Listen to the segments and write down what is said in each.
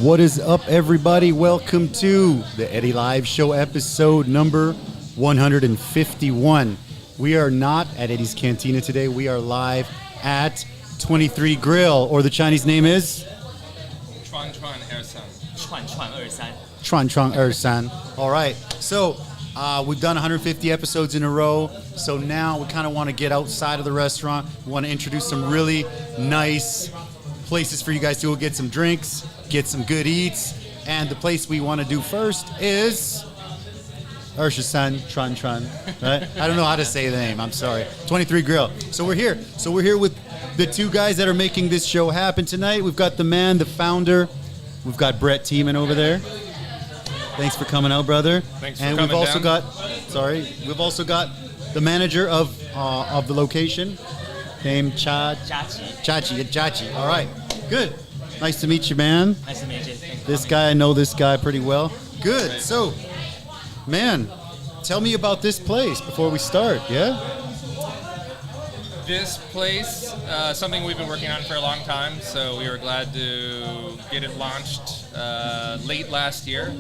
What is up, everybody? Welcome to the Eddy Live Show episode number 151. We are not at Eddy's Cantina today. We are live at 23 Grill, or the Chinese name is? Chuan Chuan Ersan. Chuan Chuan Ersan. Chuan Chuan Ersan. All right. So we've done 150 episodes in a row. So now we kind of want to get outside of the restaurant. We want to introduce some really nice places for you guys to go get some drinks, get some good eats. And the place we want to do first is Ersha-san, Chuan Chuan, right? I don't know how to say the name. I'm sorry. 23 Grill. So we're here. So we're here with the two guys that are making this show happen tonight. We've got the man, the founder. We've got Brett Tieman over there. Thanks for coming out, brother. Thanks for and coming we've also down. we've also got the manager of the location, named Jia Jia Chi. All right, good. Nice to meet you, man. Nice to meet you. This guy, I know this guy pretty well. Good. So, man, tell me about this place before we start. Yeah. This place, something we've been working on for a long time, so we were glad to get it launched late last year.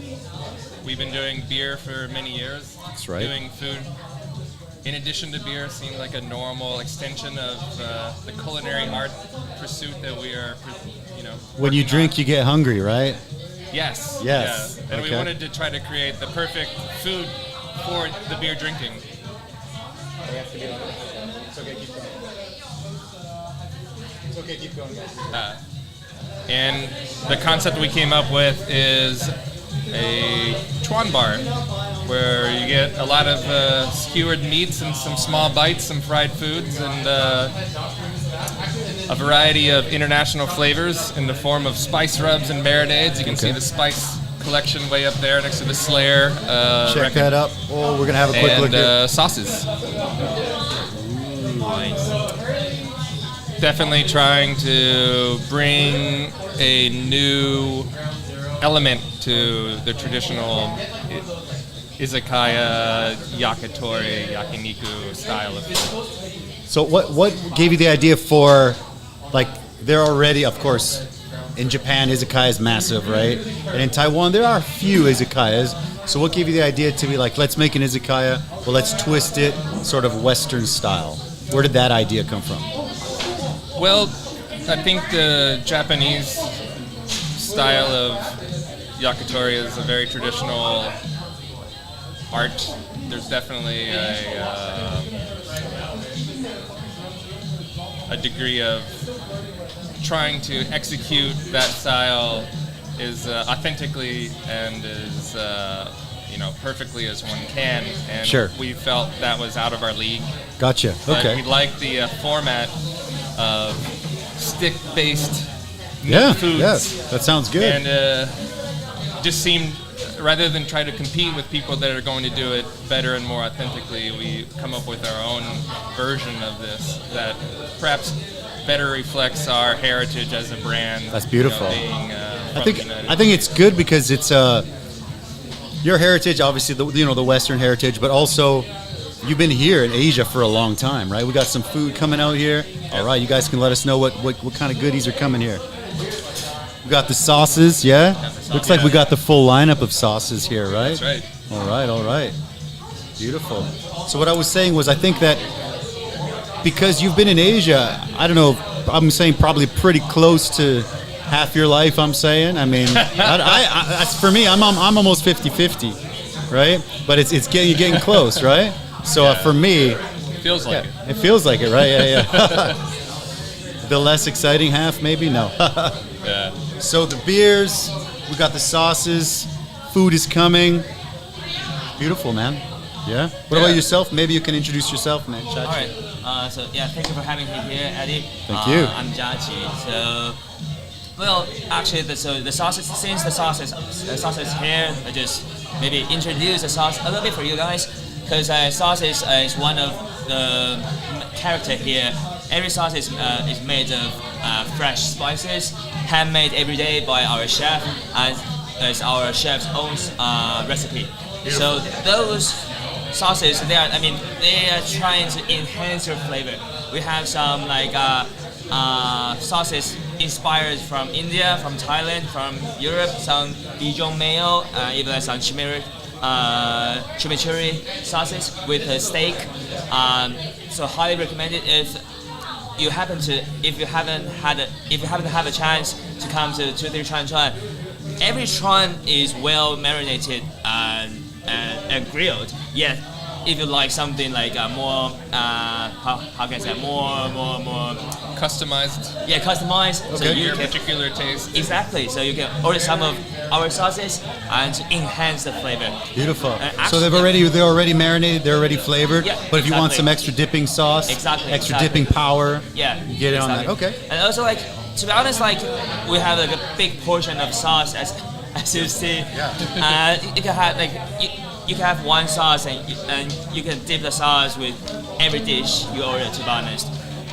We've been doing beer for many years. That's right. Doing food, in addition to beer, seemed like a normal extension of the culinary art pursuit that we are, When you working drink, on. you get hungry, right? Yes. Yes. Yeah. And Okay. we wanted to try to create the perfect food for the beer drinking. It's okay, keep going, guys. And the concept we came up with is a Chuan bar, where you get a lot of skewered meats and some small bites, some fried foods, and a variety of international flavors in the form of spice rubs and marinades. You can see the spice collection way up there next to the Slayer. Check that up. Oh, we're gonna have a quick look here. And sauces. Definitely trying to bring a new element to the traditional Izakaya, yakitori, yakiniku style of food. So what gave you the idea for, like, they're already, of course, in Japan, izakaya is massive, right? And in Taiwan, there are a few izakayas. So what gave you the idea to be like, let's make an izakaya, well, let's twist it sort of Western style? Where did that idea come from? Well, I think the Japanese style of yakitori is a very traditional art. There's definitely a degree of trying to execute that style is authentically and as perfectly as one can. And Sure. we felt that was out of our league. Gotcha. But Okay. we like the format of stick-based Yeah. foods. Yes. That sounds good. And just seemed, rather than try to compete with people that are going to do it better and more authentically, we come up with our own version of this that perhaps better reflects our heritage as a brand. That's beautiful. Being, I from think the United I think it's good because it's your heritage, obviously the Western heritage, but also you've been here in Asia for a long time, right? We got some food coming out here. All right, you guys can let us know what kind of goodies are coming here. We got the sauces, yeah? Looks like we got the full lineup of sauces here, right? That's right. All right. Beautiful. So what I was saying was I think that because you've been in Asia, I don't know, I'm saying probably pretty close to half your life, I'm saying. I mean, for me, I'm almost 50-50, right? But it's getting close, right? So for me, Feels like it. it feels like it, right? Yeah. The less exciting half, maybe? No. Yeah. So the beers, we got the sauces, food is coming. Beautiful, man. Yeah? What about yourself? Maybe you can introduce yourself, man. Jia Chi. All right. Thank you for having me here, Eddy. Thank you. I'm Jia Chi. So, well, actually, the sauces. Since the sauces here, I just maybe introduce the sauce a little bit for you guys, because sauces is one of the character here. Every sauce is made of fresh spices, handmade every day by our chef, and it's our chef's own recipe. So those sauces, they are trying to enhance your flavor. We have some sauces inspired from India, from Thailand, from Europe, some Dijon mayo, even some chimichurri sauces with a steak. So highly recommended if you happen to have a chance to come to 23 Chuan. Every Chuan is well marinated and grilled. Yet, if you like something like more, how can I say, more Customized yeah, customized. So Okay. you your can particular taste. exactly. So you can order some of our sauces and to enhance the flavor. Beautiful. So actually- they're already marinated, they're already flavored. Yeah, but if you want exactly. some extra dipping sauce, Exactly, extra exactly. dipping power, Yeah, you get it on that. exactly. Okay. And also, like, to be honest, like, we have like a big portion of sauce as you see. Yeah. You can have like you can have one sauce and you can dip the sauce with every dish you order. To be honest,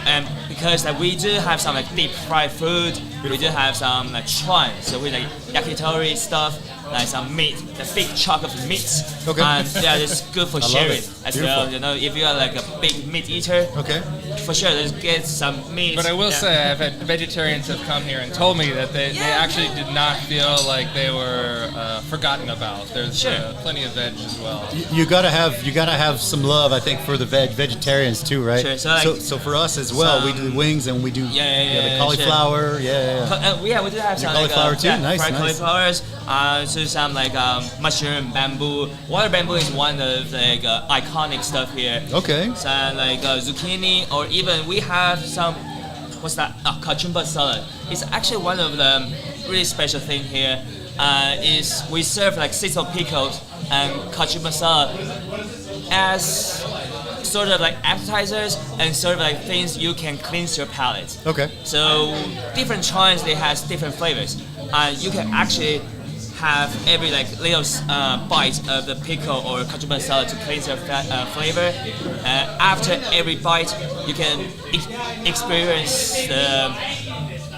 and because we do have some like deep fried food, we do have some like chuan, so we like yakitori stuff. Like some meat, the big chunk of meat, Okay. and yeah, it's good for love sharing it. as Beautiful. well. You know, if you are like a big meat eater, Okay. for sure, let's get some meat. But I will Yeah. say, I've had vegetarians have come here and told me that they actually did not feel like they were forgotten about. There's Sure. plenty of veg as well. You gotta have some love, I think, for the vegetarians too, right? Sure, so, like, so for us as well, we do the wings and we do the cauliflower, we do have some cauliflower too? Nice, fried nice. cauliflowers. So some like mushroom, bamboo. Water bamboo is one of the iconic stuff here. Okay. So like zucchini, or even we have some. What's that? Kachumba salad. It's actually one of the really special thing here. Is we serve like sizzle pickles and kachumba salad as sort of like appetizers and sort of like things you can cleanse your palate. Okay. So different choice they has different flavors. You can actually have every like little bite of the pickle or kachumba salad to cleanse your flavor. After every bite, you can experience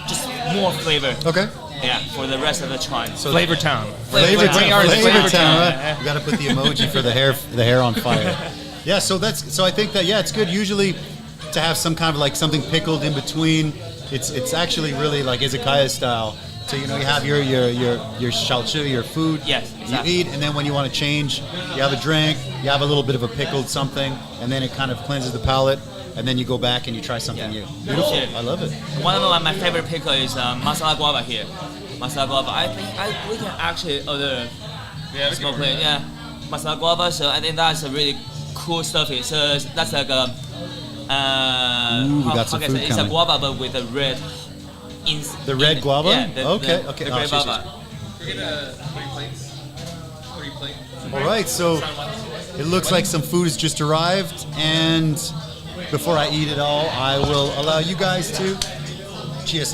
just more flavor. Okay. Yeah, for the rest of the choice. So Flavor Town. Flavor We are the Flavor Flavor Town, Town. right? We got to put the emoji for the hair on fire. Yeah, so I think that it's good usually to have some kind of like something pickled in between. It's actually really like izakaya style. So you have your shaochu, your food. Yes, You exactly. eat, and then when you want to change, you have a drink. You have a little bit of a pickled something, and then it kind of cleanses the palate. And then you go back and you try something new. Beautiful. Sure. I love it. One of my favorite pickle is masala guava here. Masala guava. I think we can actually order Yeah, we small can plate. Yeah, masala guava. So I think that's a really cool stuff here. So that's like a we got some food it's a coming. guava but with a red. The red guava? Yeah. Okay. The Oh, red cheers, guava. Can we get 3 plates? 3 plates. All right, so it looks like some food has just arrived, and before I eat it all, I will allow you guys to. You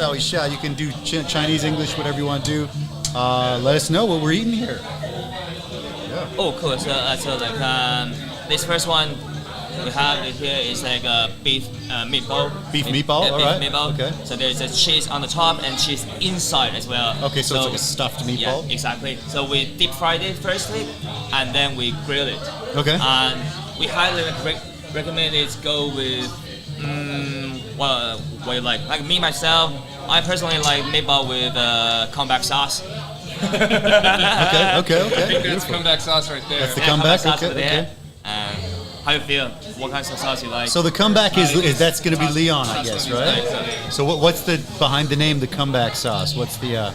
can do Chinese, English, whatever you want to do. Let us know what we're eating here. Oh, cool. So like this first one we have here is like a beef meatball. Beef meatball, Beef all right, meatball. okay. So there's a cheese on the top and cheese inside as well. Okay, so it's like a stuffed meatball? Yeah, exactly. So we deep fried it firstly, and then we grill it. Okay. And we highly recommend it go with what you like. Like me myself, I personally like meatball with comeback sauce. Okay. I think that's comeback sauce right there. That's the Yeah, comeback. sauce Okay. with it. How you feel? What kinds of sauce you like? So the comeback is that's going to be Leon, I guess, right? Nice. So what's the behind the name, the comeback sauce? What's the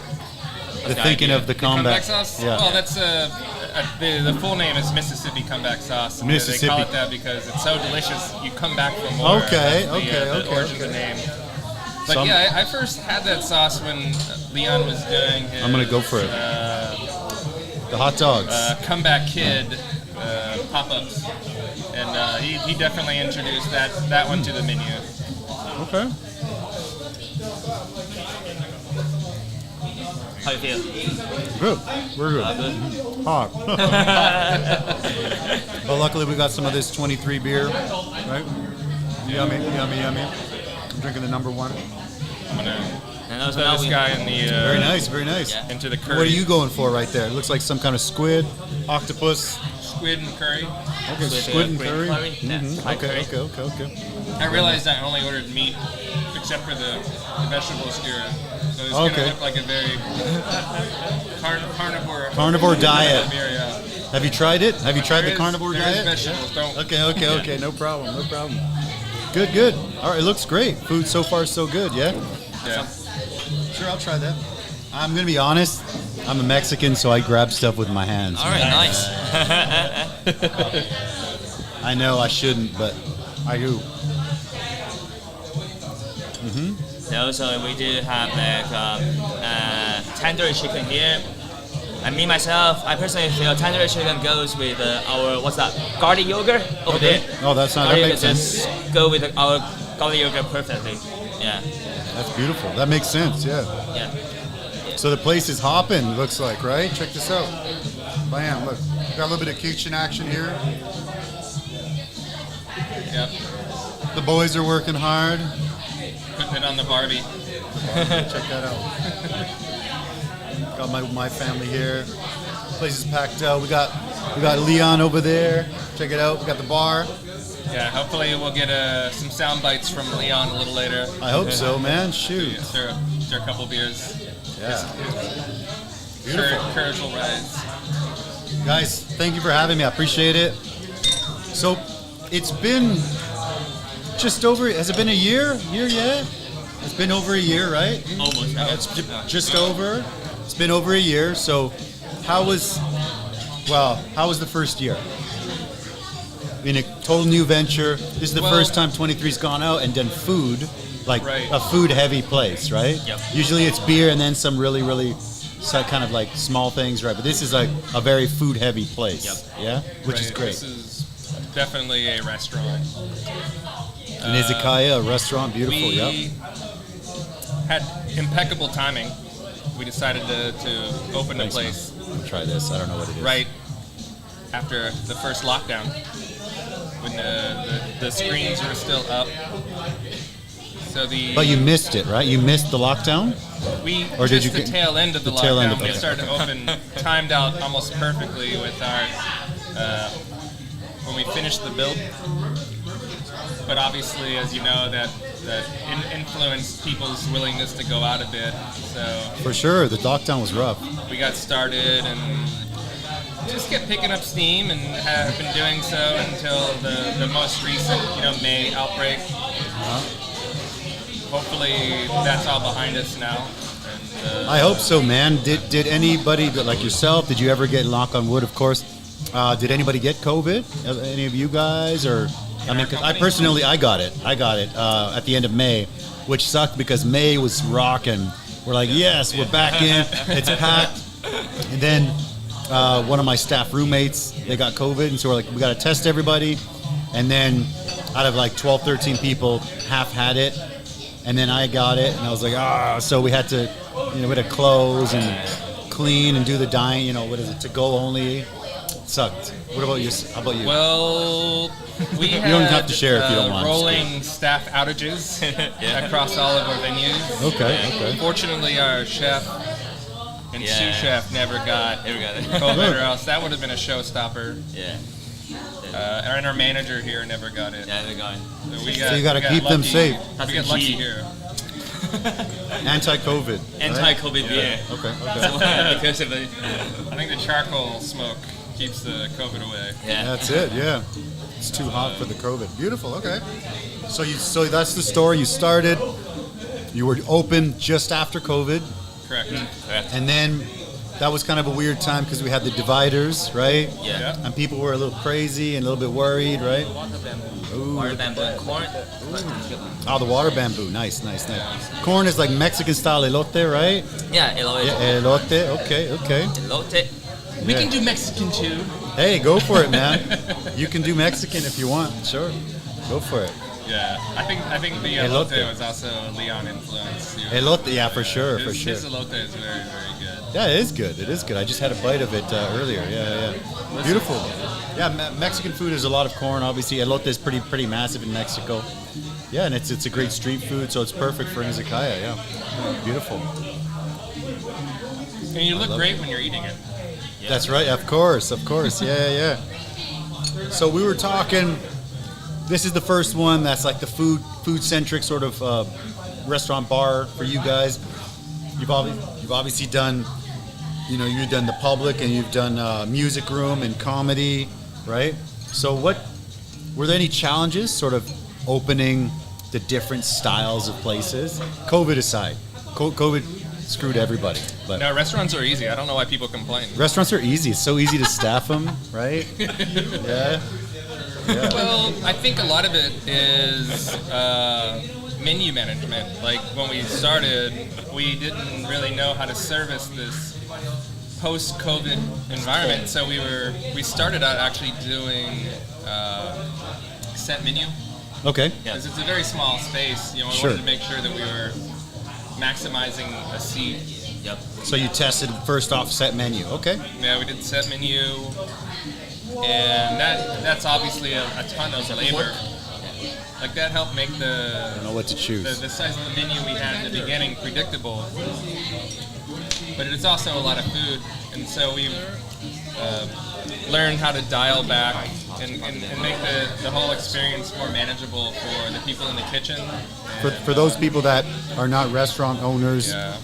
thinking idea? of the Comeback comeback? sauce? Yeah. Well, that's the full name is Mississippi Comeback Sauce. And Mississippi. They call it that because it's so delicious. You come back for more. Okay, That's the origin of the name. But So yeah, I first had that sauce when Leon was doing his. I'm gonna go for it. The hot dogs. Comeback Kid pop-ups, and he definitely introduced that one to the menu. Okay. How you feel? Good. We're good. Good. Hot. But luckily we got some of this 23 beer, right? Yummy. I'm drinking the number one. I'm gonna And also put now this we guy in the Very nice, very nice. Yeah. into the curry. What are you going for right there? It looks like some kind of squid, octopus. Squid and curry. Okay, with squid and green curry. Yeah, fried Okay, curry. okay. I realized I only ordered meat except for the vegetables here. So it's Okay. gonna look like a very carnivore. Carnivore diet. Beer, yeah. Have you tried it? Have you tried There the is- carnivore there diet? is vegetables. Don't. Okay. No problem. Good, good. All right, it looks great. Food so far so good, yeah? Yeah. Sure, I'll try that. I'm going to be honest. I'm a Mexican, so I grab stuff with my hands. All right, nice. I know I shouldn't, but I do. Also, we do have like tandoori chicken here. And me myself, I personally feel tandoori chicken goes with our what's that? Garlic yogurt over there. Oh, that Garlic makes yogurt sense. just go with our garlic yogurt perfectly. Yeah, That's beautiful. That makes sense, yeah. yeah. So the place is hopping, looks like, right? Check this out. Bam, look. Got a little bit of kitchen action here. Yep. The boys are working hard. Putting it on the Barbie. Check that out. Got my family here. Place is packed out. We got Leon over there. Check it out. We got the bar. Yeah. Hopefully we'll get some sound bites from Leon a little later. I hope so, man. Shoot. Stir a couple beers. Yeah. Beautiful. Courage will rise. Guys, thank you for having me. I appreciate it. So, it's been just over. Has it been a year? Yeah. It's been over a year, right? Almost. It's just over. It's been over a year. So, how was the first year? In a total new venture. This is the Well- first time 23's gone out and done food, like Right. a food-heavy place, right? Yep. Usually it's beer and then some really, really kind of like small things, right? But this is like a very food-heavy place. Yep. Yeah, which is Right, great. This is definitely a restaurant. An Izakaya, a restaurant, beautiful. We Yeah. had impeccable timing. We decided to open the Thanks, man. place I'll try this. I don't know what it is. right after the first lockdown, when the screens were still up. So But you missed it, right? You missed the lockdown. we or did just you the get- tail end of the the tail lockdown. end of We it. started to open, timed out almost perfectly with our when we finished the build. But obviously, as you know, that influenced people's willingness to go out a bit. So For sure, the lockdown was rough. we got started and just kept picking up steam and have been doing so until the most recent, May outbreak. Hopefully that's all behind us now. And, I hope so, man. Did anybody like yourself? Did you ever get, knock on wood, of course? Did anybody get COVID? Any of you guys, or I mean, 'cause I company? personally I got it at the end of May, which sucked because May was rocking. We're like, yes, we're back in. It's packed. And then one of my staff roommates, they got COVID, and so we're like, we got to test everybody. And then out of like 12, 13 people, half had it. And then I got it, and I was like, so we had to, we had to close and clean and do the dine, what is it, to go only. It sucked. What about you? How about you? well, we had don't have to share if you don't want. rolling staff outages across all of our venues. Okay. Fortunately, our chef and Yeah. sous chef never got Here we got it. COVID, or else that would have been a showstopper. Yeah. And our manager here never got it. Yeah, we're going. So we So you gotta we got keep them lucky. safe. That's We got the lucky key. here. Anti-COVID. Anti-COVID beer. Okay. Because of the I think the charcoal smoke keeps the COVID away. yeah. That's it. Yeah. It's too hot for the COVID. Beautiful. Okay. So that's the story. You started. You were open just after COVID, Correct. and then that was kind of a weird time because we had the dividers, right? Yeah. And people were a little crazy and a little bit worried, right? Water bamboo and corn. Oh, the water bamboo. Nice. Corn is like Mexican style elote, right? Yeah, elote. Yeah, elote. Okay. Elote. We Yeah. can do Mexican too. Hey, go for it, man. You can do Mexican if you want. Sure. Go for it. Yeah, I think the Elote. elote was also a Leon influence. Too. Elote, yeah, for sure. His elote is very, very good. Yeah, it is good. I just had a bite of it earlier. Yeah. Beautiful. Yeah, Mexican food is a lot of corn. Obviously, elote is pretty massive in Mexico. Yeah, and it's a great street food, so it's perfect for an izakaya. Yeah, beautiful. And you look great when you're eating it. That's right. Of course. Yeah. So we were talking. This is the first one that's like the food centric sort of restaurant bar for you guys. you've obviously done, you've done the public and you've done music room and comedy, right? So were there any challenges sort of opening the different styles of places? COVID aside, COVID screwed everybody. But No, restaurants are easy. I don't know why people complain. restaurants are easy. It's so easy to staff them, right? Yeah. Well, I think a lot of it is menu management. Like when we started, we didn't really know how to service this post-COVID environment. So we started out actually doing set menu. Okay. Because it's a very small space. We Sure. wanted to make sure that we were maximizing a seat. Yep. So you tested first off set menu. Okay. Yeah, we did set menu, and that's obviously a ton of labor. Like that helped make I don't know what to choose. the size of the menu we had in the beginning predictable. But it's also a lot of food, and so we've learned how to dial back and make the whole experience more manageable for the people in the kitchen. For those people that are not restaurant owners, Yeah.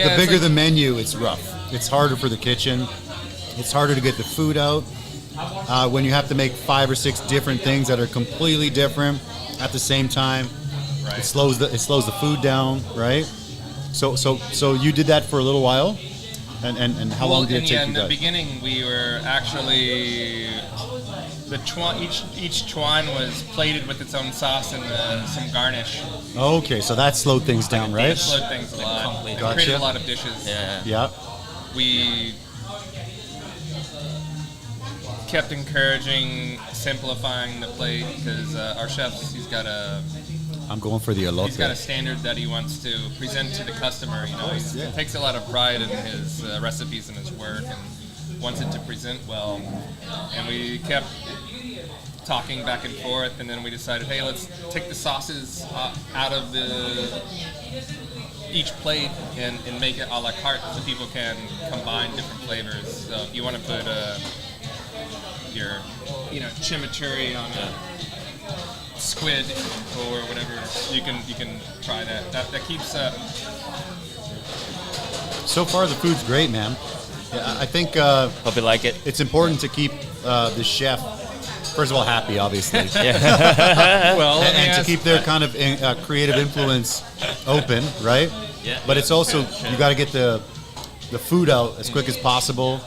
the bigger the menu, it's rough. It's harder for the kitchen. It's harder to get the food out. When you have to make 5 or 6 different things that are completely different at the same time, Right. it slows the food down, right? So you did that for a little while, and how long did it take you in the guys? beginning, we were actually each chuan was plated with its own sauce and some garnish. Okay, so that slowed things down, It right? slowed things a lot. Complete. It Gotcha. created a lot of dishes. Yeah. Yeah. We kept encouraging simplifying the plate because our chef, he's got a I'm going for the elote. standard that he wants to present to the customer. He takes a lot of pride in his recipes and his work and wants it to present well. And we kept talking back and forth, and then we decided, hey, let's take the sauces out of each plate and make it a la carte so people can combine different flavors. So if you want to put your chimichurri on a squid or whatever, you can try that. That keeps So far, the food's great, man. Yeah, I think Hope you like it. it's important to keep the chef, first of all, happy, obviously, well. let me and to ask- keep their kind of creative influence open, right? Yeah. But it's also you got to get the food out as quick as possible.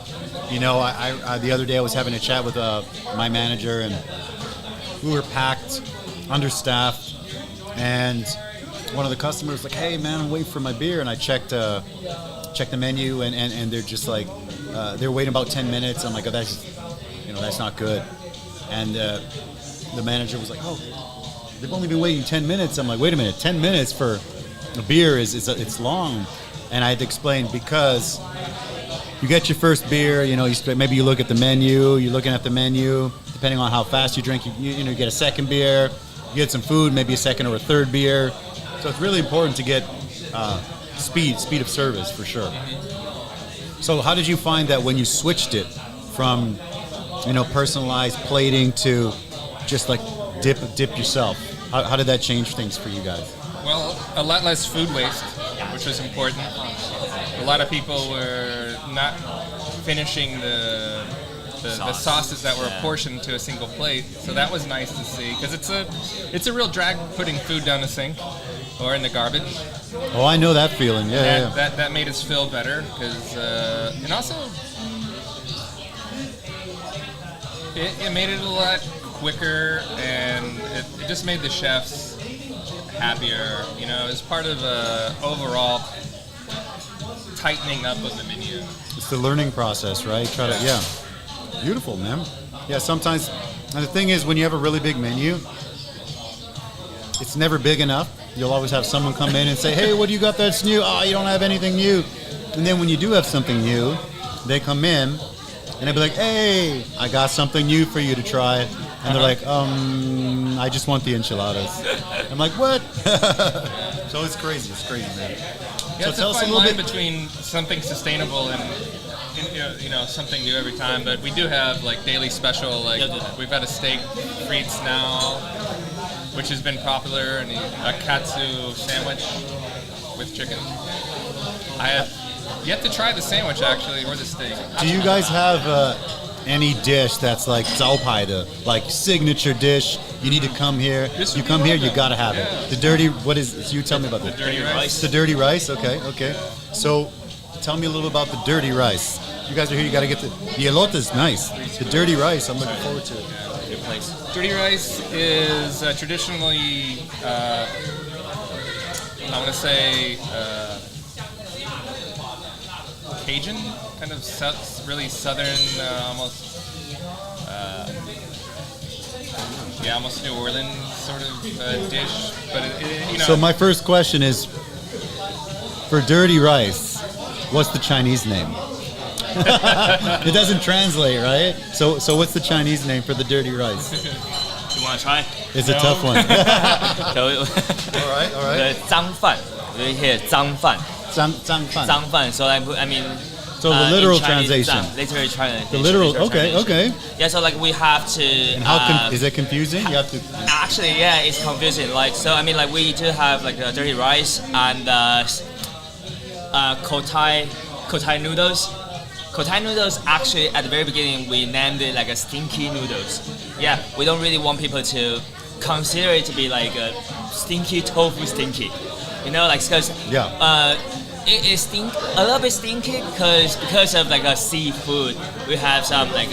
I the other day I was having a chat with my manager, and we were packed, understaffed, and one of the customers was like, "Hey, man, I'm waiting for my beer," and I checked the menu, and they're just like, they're waiting about 10 minutes. I'm like, "Oh, that's not good," and the manager was like, "Oh, they've only been waiting 10 minutes." I'm like, "Wait a minute, 10 minutes for a beer it's long," and I had to explain because. You get your first beer, maybe you look at the menu, you're looking at the menu, depending on how fast you drink, you get a second beer, you get some food, maybe a second or a third beer. So it's really important to get speed of service for sure. So how did you find that when you switched it from, personalized plating to just like dip yourself? How did that change things for you guys? Well, a lot less food waste, which was important. A lot of people were not finishing the sauces that were apportioned to a single plate, so that was nice to see because it's a real drag putting food down the sink or in the garbage. Oh, I know that feeling. Yeah. That made us feel better because and also it made it a lot quicker, and it just made the chefs happier. As part of overall tightening up of the menu. It's the learning process, right? Beautiful, man. Yeah, sometimes, and the thing is, when you have a really big menu, it's never big enough. You'll always have someone come in and say, "Hey, what do you got that's new?" "Oh, you don't have anything new." And then when you do have something new, they come in and they'll be like, "Hey, I got something new for you to try." And they're like, "I just want the enchiladas." I'm like, "What?" So it's crazy, man. Yeah, So it's tell a us a fine little line bit- between something sustainable and something new every time. But we do have like daily special. Like we've had a steak frites now, which has been popular, and a katsu sandwich with chicken. I have yet to try the sandwich actually, or the steak. Do you guys have any dish that's like 招牌的, like signature dish? You need to come here. This You would be come one here, of you them. gotta have Yeah. it. The dirty, what is? You tell me about The that. dirty rice. The dirty rice. Okay, okay. So, tell me a little about the dirty rice. You guys are here. You gotta get the elote is nice. The dirty rice. I'm looking forward to it. Good place. Dirty rice is traditionally, I want to say, Cajun, kind of really southern, almost, almost New Orleans sort of dish. But you know, So my first question is, for dirty rice, what's the Chinese name? It doesn't translate, right? So what's the Chinese name for the dirty rice? You want to try? It's a tough one. So, all right. the 脏饭. We hear 脏饭. 脏饭. 脏饭. So I mean. So the literal in Chinese, translation. Literally translation. The literal. Okay. translation. Okay. Yeah. So like we have to. And how is it confusing? You have to. Actually, yeah, it's confusing. Like, so I mean, like we do have like dirty rice and kotai noodles. Kotai noodles, actually, at the very beginning, we named it like a stinky noodles. Yeah, we don't really want people to consider it to be like a stinky tofu stinky. You know, like, because it is a little bit stinky because of like a seafood. We have some like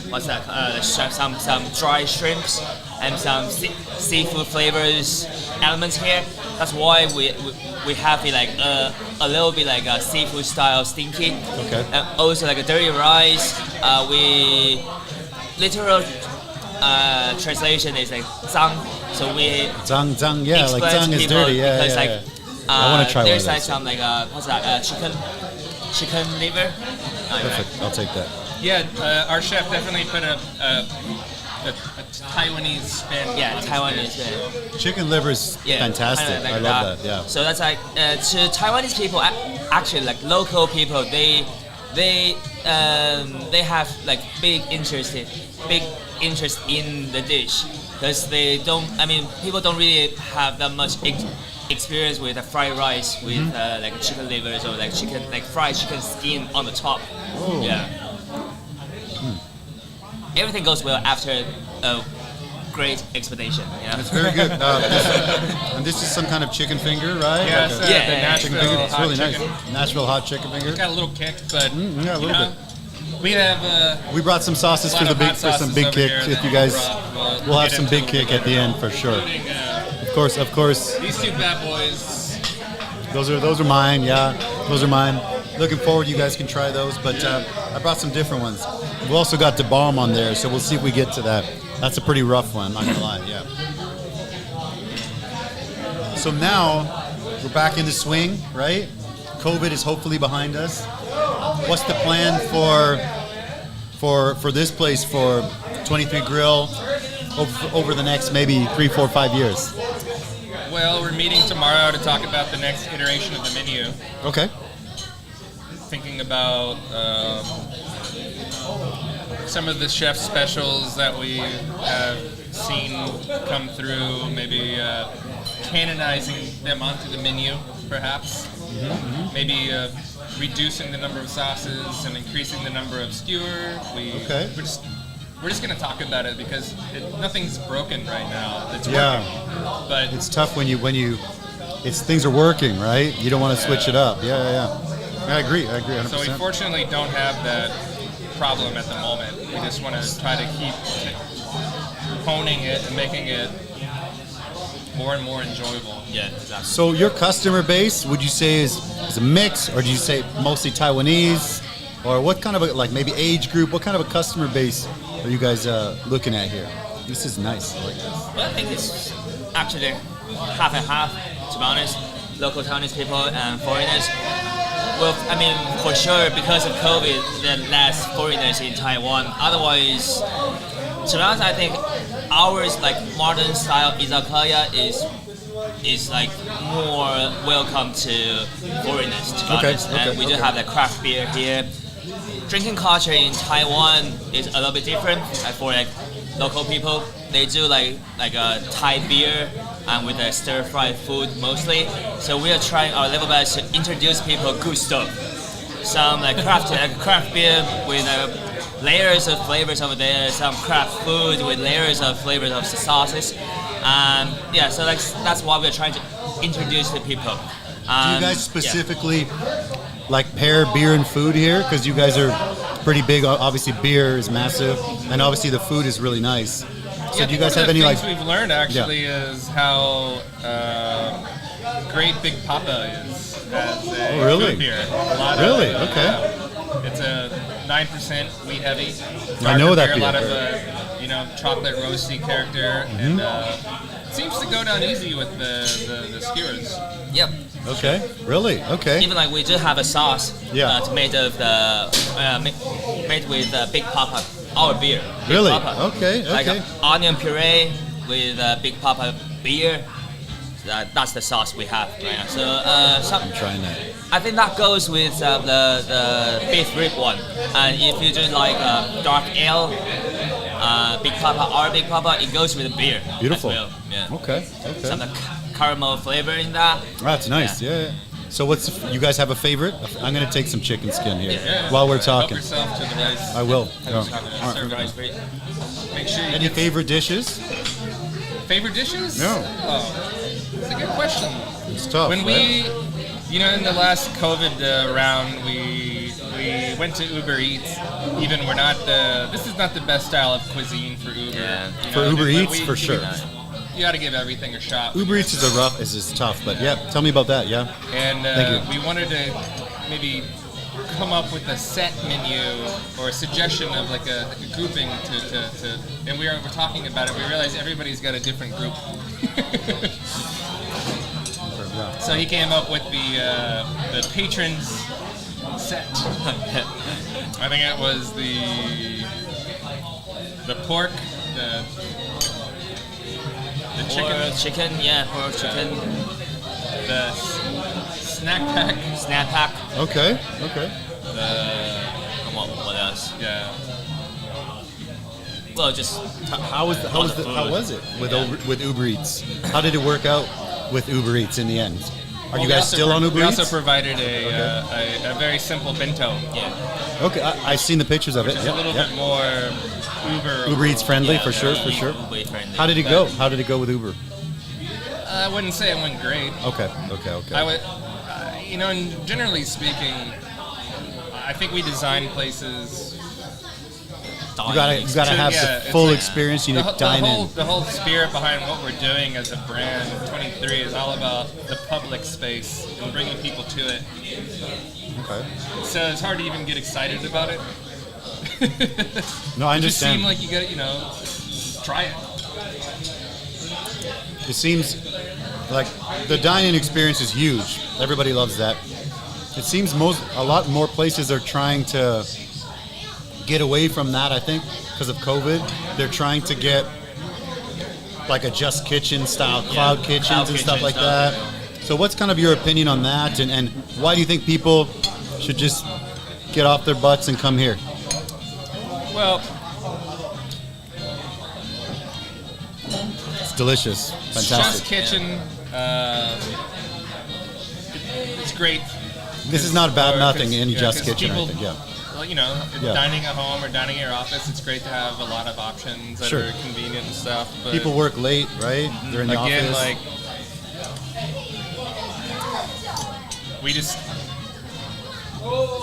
what's that? Some dry shrimps and some seafood flavors elements here. That's why we have it like a little bit like a seafood style stinky. Okay. And also like a dirty rice. We literal translation is like zang. So we Zang. Yeah, like explain zang to is people dirty. Yeah, because yeah, like yeah. I want to try one of there's like those. some like what's that? Chicken liver. Perfect. I'll take that. yeah, our chef definitely put a Taiwanese spin. Yeah, on Taiwanese. Chicken liver is Yeah, fantastic. kinda like I love that. Yeah. So that's like to Taiwanese people, actually like local people, they have like big interest in the dish because they don't. I mean, people don't really have that much experience with a fried rice with like chicken livers or like fried chicken skin on the top. Oh. Yeah. Everything goes well after a great expedition. Yeah. It's very good. And this is some kind of chicken finger, right? Yeah, Like it's, a- Yeah, chicken the finger. Nashville It's hot really chicken. nice. Nashville hot chicken finger. It's got a little kick, but Yeah, a little you know, we have We brought some sauces a for lot the of big hot for some sauces big over kick. here If that you guys, we'll we'll have get some into big a kick little at the bit end for sure. including, Of course. these two bad boys. Those are mine. Yeah, those are mine. Looking forward. You guys can try those. But I brought some different ones. We've also got the bomb on there, so we'll see if we get to that. That's a pretty rough one. I'm not gonna lie. Yeah. So now we're back into swing, right? COVID is hopefully behind us. What's the plan for this place for 23 Grill over the next maybe 3, 4, 5 years? Well, we're meeting tomorrow to talk about the next iteration of the menu. Okay. Thinking about some of the chef specials that we have seen come through, maybe canonizing them onto the menu, perhaps. Maybe reducing the number of sauces and increasing the number of skewer. Okay. We're just going to talk about it because nothing's broken right now. It's Yeah. working. But It's tough when things are working, right? You don't want to switch it up. Yeah. I agree 100%. so we fortunately don't have that problem at the moment. We just want to try to keep honing it and making it more and more enjoyable. Yeah, exactly. So your customer base, would you say is a mix, or do you say mostly Taiwanese, or what kind of like maybe age group? What kind of a customer base are you guys looking at here? This is nice. I like this. Well, I think it's actually half and half, to be honest. Local Taiwanese people and foreigners. Well, I mean, for sure, because of COVID, there are less foreigners in Taiwan. Otherwise, to be honest, I think ours, like modern style izakaya, is like more welcome to foreigners, to be honest. And we do have the craft beer here. Drinking culture in Taiwan is a little bit different. For like local people, they do like a Thai beer and with the stir-fried food mostly. So we are trying our level best to introduce people good stuff. Some craft beer with layers of flavors over there. Some craft food with layers of flavors of the sauces. So that's what we're trying to introduce to people. Do you guys specifically like pair beer and food here? Because you guys are pretty big. Obviously, beer is massive, and obviously the food is really nice. So do you guys have any things we've learned actually is how great Big Papa is as a really? food beer. Really? Okay. It's a 9% wheat heavy. I know that beer. beer. A lot of chocolate roasty character, and it seems to go down easy with the skewers. Yep. Okay. Really? Okay. Even like we do have a sauce made of made with Big Papa, our beer. Big Really? Papa. Okay. Like onion puree with Big Papa beer. That's the sauce we have right now. So I'm trying that. I think that goes with the beef rib one. And if you do like dark ale, Big Papa, our Big Papa, it goes with the beer. Beautiful. As well. Yeah. Okay. Some caramel flavor in that. That's nice. Yeah. So you guys have a favorite? I'm gonna take some chicken skin here while we're talking. Help yourself to the rice. I will. Make sure you Any favorite dishes? Favorite dishes? No. Oh, that's a good question. It's tough. When right? in the last COVID round, we went to Uber Eats. Even we're not this is not the best style of cuisine for Uber. Yeah. For Uber Eats, for sure. You got to give everything a shot. Uber Eats is tough, but yeah. Tell me about that. Yeah. And we wanted to maybe come up with a set menu or a suggestion of like a grouping to and we're talking about it. We realized everybody's got a different group. So he came up with the patrons set. I think it was the pork, the chicken, pork chicken. The snack pack. Okay. What else? Yeah. Well, just How was it with Uber Eats? How did it work out with Uber Eats in the end? Are you guys still on Uber Eats? We also provided a very simple bento. Yeah. Okay, I've seen the pictures of it. It's a little bit more Uber Eats friendly for sure. Uber friendly. How did it go? How did it go with Uber? I wouldn't say it went great. Okay. I would, and generally speaking, I think we design places. You gotta have the full experience. You need to dine in. The whole spirit behind what we're doing as a brand, 23, is all about the public space and bringing people to it. Okay. So it's hard to even get excited about it. No, I It just understand. seemed like you gotta, try it. It seems like the dine-in experience is huge. Everybody loves that. It seems a lot more places are trying to get away from that, I think, because of COVID. They're trying to get like a Just Kitchen style cloud kitchens and stuff like that. So what's kind of your opinion on that, and why do you think people should just get off their butts and come here? Well, It's delicious. Just Fantastic. Kitchen, it's great. This is not about nothing in Just 'cause Kitchen, people, I think, yeah. Well, dining at home or dining in your office, it's great to have a lot of options that Sure. are convenient and stuff. But People work late, right? They're in the again, office.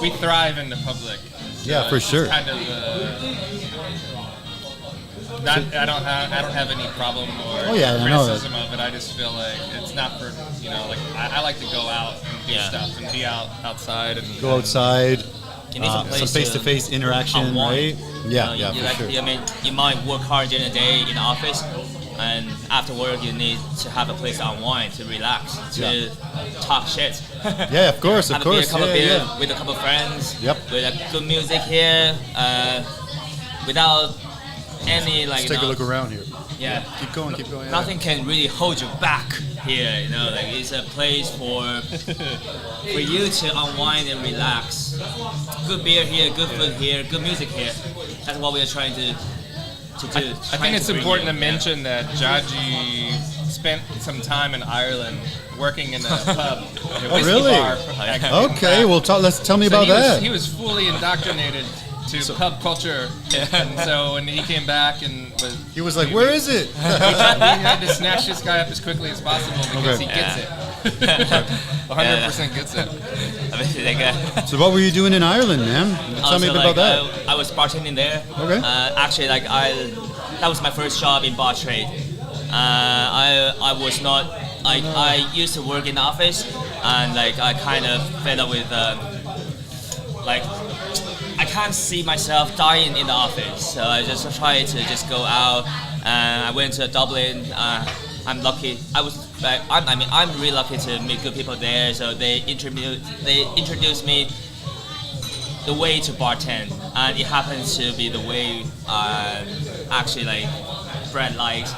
we thrive in the public. Yeah, for sure. It's kind of, I don't have any problem or I know that. criticism of it. I just feel like it's not for I like to go out and do stuff and be outside and Go outside. You need some place face-to-face interaction, unwind. right? Yeah, for sure. You might work hard during the day in the office, and after work you need to have a place to unwind, to relax, to talk shit. Yeah, of course, have a beer, cup of beer with a couple of friends. Yep. With a good music here, without any Let's take a look around here. Yeah. Keep going. Yeah. Nothing can really hold you back here. It's a place for you to unwind and relax. Good beer here, good food here, good music here. That's what we are trying to do. I think it's important to mention that Jia Chi spent some time in Ireland working in a pub, a whiskey really? bar. Okay, well, tell me So about that. He was fully indoctrinated to pub culture, and so when he came back and He was like, where is it? we had to snatch this guy up as quickly as possible because Okay. he gets it. 100% gets it. I mean, like, So what were you doing in Ireland, man? Tell me a bit about that. I was bartending there. Okay. Actually, that was my first job in bar trade. I was not. I used to work in the office, and like I kind of fed up with like I can't see myself dying in the office. So I just tried to just go out. And I went to Dublin. I'm lucky. I'm really lucky to meet good people there. So they introduced me the way to bartend, and it happens to be the way actually like Brad likes,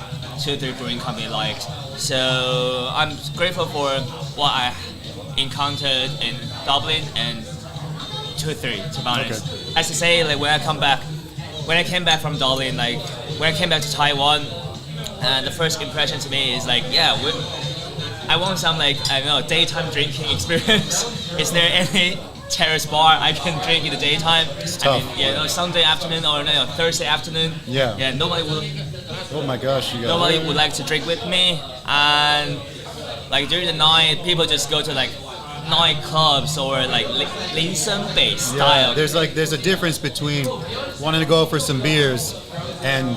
2-3 Brewing Company likes. So I'm grateful for what I encountered in Dublin and 2-3, to be honest. Okay. As I say, like when I came back from Dublin, like when I came back to Taiwan, the first impression to me is like, I want some like I don't know daytime drinking experience. Is there any terrace bar I can drink in the daytime? tough. I mean, Sunday afternoon or Thursday afternoon. Yeah. Nobody would. Oh my gosh, you got Nobody would like to drink with me, and like during the night, people just go to like nightclubs or like Linson-based style. There's a difference between wanting to go out for some beers and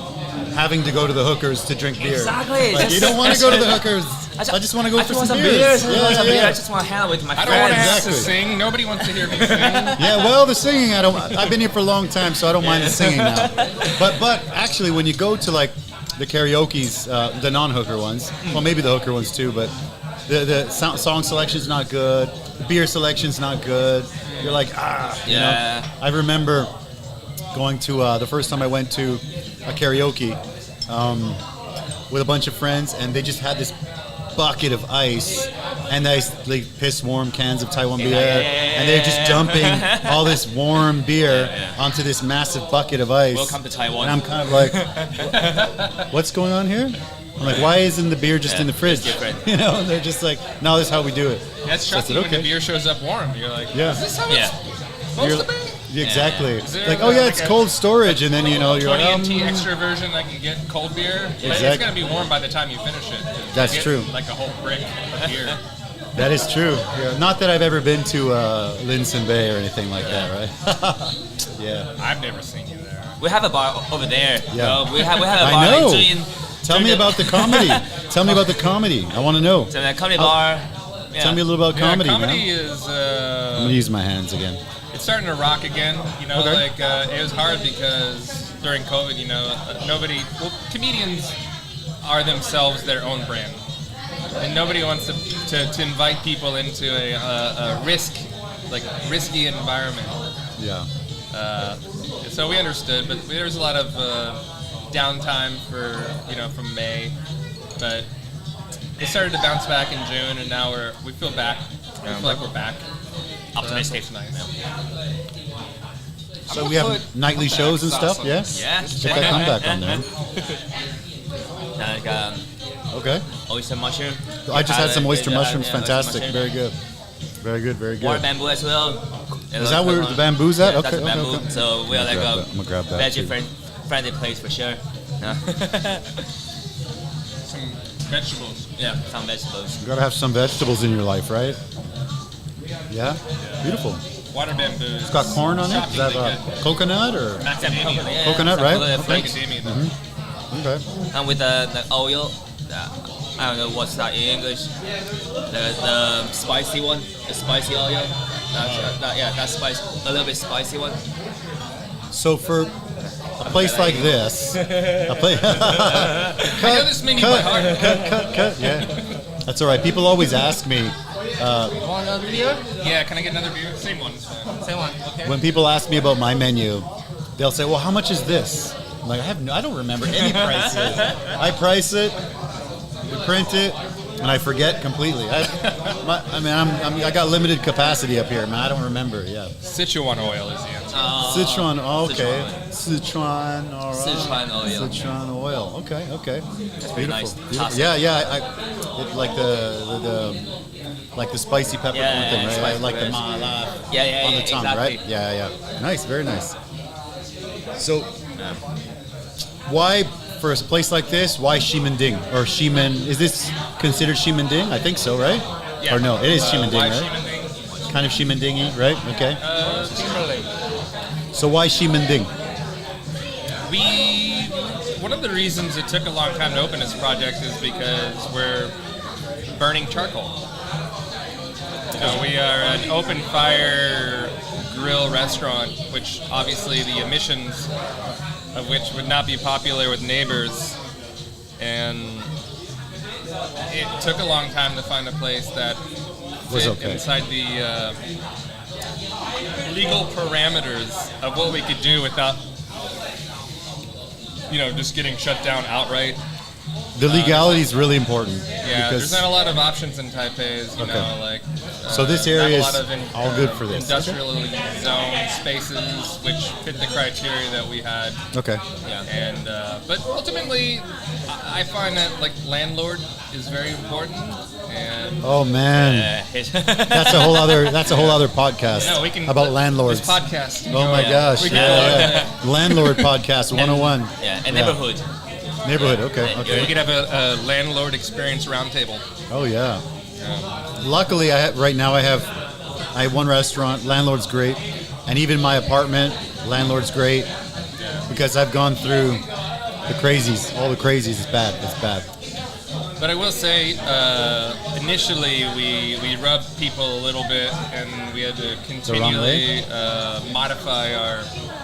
having to go to the hookers to drink beer. Exactly. Like, you don't want to go to the hookers. I just want to go for some beers. I just want to hang out with my I don't want to friends. have to sing. Nobody wants to hear me sing. Yeah, well, the singing, I've been here for a long time, so I don't mind the singing now. But actually, when you go to like the karaoke's, the non-hooker ones, well, maybe the hooker ones too, but the song selection's not good, the beer selection's not good. You're like, you know. I remember going to the first time I went to a karaoke with a bunch of friends, and they just had this bucket of ice and nice like piss warm cans of Taiwan beer, and they're just dumping all this warm beer onto this massive bucket of ice. Welcome to Taiwan. And I'm kind of like, what's going on here? I'm like, why isn't the beer just in the fridge? You know, they're just like, no, this is how we do it. That's So I said, shocking when the beer shows up warm. You're like, Yeah. is this how it's supposed to be? Yeah, exactly. Is there Like, oh yeah, like it's a cold storage, and then you know you're 20 like, MT extra version that can get cold beer. But it's Exactly. gonna be warm by the time you finish it. 'cause That's you get, true. Like a whole brick of beer. that is true. Yeah. Not that I've ever been to Linson Bay or anything like that, right? Yeah. I've never seen you there. We have a bar over there. Yeah. We have a bar I know. doing. Tell me about the comedy. Tell me about the comedy. I want to know. So the comedy bar. Yeah. Tell me a little about comedy, comedy man. is I'm gonna use my hands again. it's starting to rock again. You know, Okay. like it was hard because during COVID, you know, comedians are themselves their own brand, and nobody wants to invite people into a risky environment. Yeah. So we understood, but there was a lot of downtime from May, but it started to bounce back in June, and now we feel back. We feel like we're back. Optimistic. So that's what's nice. So we have nightly shows and stuff. Yeah. Yeah. Check that comeback on there. Like Okay. oyster mushroom. I just had some oyster Yeah, mushrooms. oyster Fantastic. mushroom. Very good. Very good. Very Water good. bamboo as well. Is that where the bamboo's at? Yeah, Okay. that's the Okay. bamboo. Okay. So we are like I'm gonna grab that veggie too. friendly place for sure. Yeah. Some vegetables. Yeah, some vegetables. You gotta have some vegetables in your life, right? Yeah. Beautiful. Water bamboo. It's got corn on it. Is that coconut or? Macadamia. Coconut, some right? coconut Okay. flakes. Macadamia. Okay. And with the oil, I don't know what's that in English. The spicy one, the spicy oil. That's spice, a little bit spicy one. So for a place like this, a place. I know this menu by heart. Cut. Yeah. That's all right. People always ask me Want another beer? Yeah, can I get another beer? Same one. Same one. Okay. when people ask me about my menu, they'll say, "Well, how much is this?" I'm like, I don't remember any prices. I price it, we print it, and I forget completely. I got limited capacity up here, man. I don't remember. Yeah. Sichuan oil is the answer. Sichuan. Oh, okay. Sichuan. All right. Sichuan oil. Sichuan oil. Okay. Okay. That's very nice. Beautiful. Yeah. Like the spicy peppercorn thing, right? spicy Like the rice. mala Yeah, on the tongue, exactly. right? Yeah. Nice. Very nice. So, why for a place like this? Why Ximending or Ximen? Is this considered Ximending? I think so, right? Yeah. Or no? It is Ximending, why right? Ximending? Kind of Ximendingy, right? Okay. Timberlake. So why Ximending? One of the reasons it took a long time to open this project is because we're burning charcoal. We are an open fire grill restaurant, which obviously the emissions of which would not be popular with neighbors, and it took a long time to find a place that Was fit okay. inside the legal parameters of what we could do without, just getting shut down outright. The legality is really important. Yeah, because there's not a lot of options in Taipei, So this area not a is lot of all good for this. Industrially zoned spaces, which fit the criteria that we had. Okay. Yeah. And but ultimately, I find that landlord is very important. And Oh man, that's a whole other podcast no, we can about landlords. This podcast. Oh my gosh, We can yeah. Landlord podcast 101. And neighborhood. Neighborhood. Okay. We Okay. could have a landlord experience roundtable. Oh yeah. Luckily, right now I have one restaurant. Landlord's great, and even my apartment, landlord's great, because I've gone through the crazies. All the crazies. It's bad. It's bad. But I will say, initially we rubbed people a little bit, and we had to continually modify our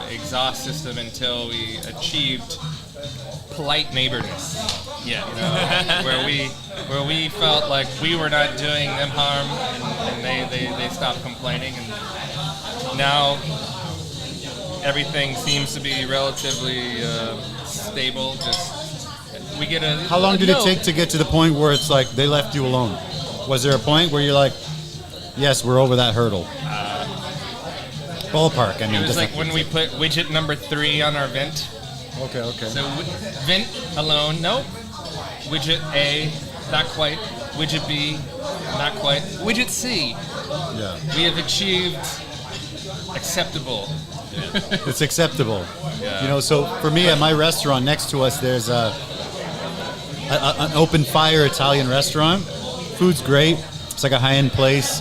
exhaust system until we achieved polite neighborness. Yeah. Where we felt like we were not doing them harm, and they stopped complaining, and now everything seems to be relatively stable. We get a. How long did it take to get to the point where it's like they left you alone? Was there a point where you're like, yes, we're over that hurdle? Ballpark. I mean, It was like when we put widget number 3 on our vent. Okay. So vent alone, no. Widget A, not quite. Widget B, not quite. Widget C, Yeah. we have achieved acceptable. It's acceptable. Yeah. So for me at my restaurant next to us, there's an open fire Italian restaurant. Food's great. It's like a high-end place,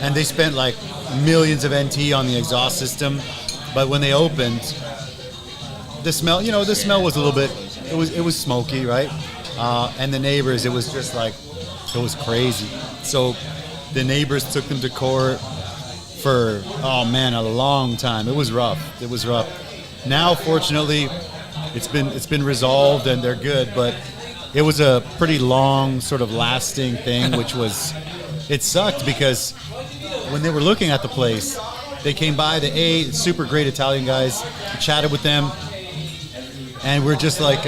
and they spent like millions of NT on the exhaust system. But when they opened, the smell, the smell was a little bit. It was smoky, right? And the neighbors, it was just like, it was crazy. So the neighbors took them to court for a long time. It was rough. Now, fortunately, it's been resolved and they're good. But it was a pretty long, sort of lasting thing, it sucked because when they were looking at the place, they came by. They ate. Super great Italian guys. We chatted with them, and we're just like,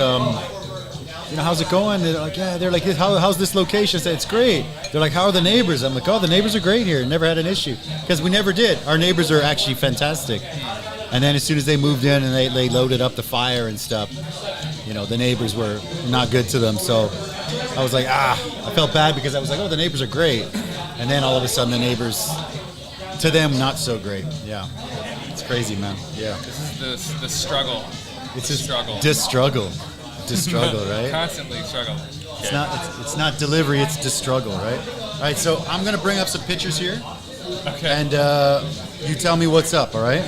how's it going? They're like, yeah. They're like, how's this location? I said, it's great. They're like, how are the neighbors? I'm like, the neighbors are great here. Never had an issue because we never did. Our neighbors are actually fantastic. And then as soon as they moved in and they loaded up the fire and stuff, the neighbors were not good to them. So I was like, I felt bad because I was like, the neighbors are great. And then all of a sudden the neighbors, to them, not so great. Yeah. It's crazy, man. Yeah. This is the struggle. It's the just struggle. Struggle, right? Constantly struggle. It's not delivery, it's just struggle, right? All right, so I'm going to bring up some pictures here. Okay. And you tell me what's up, all right?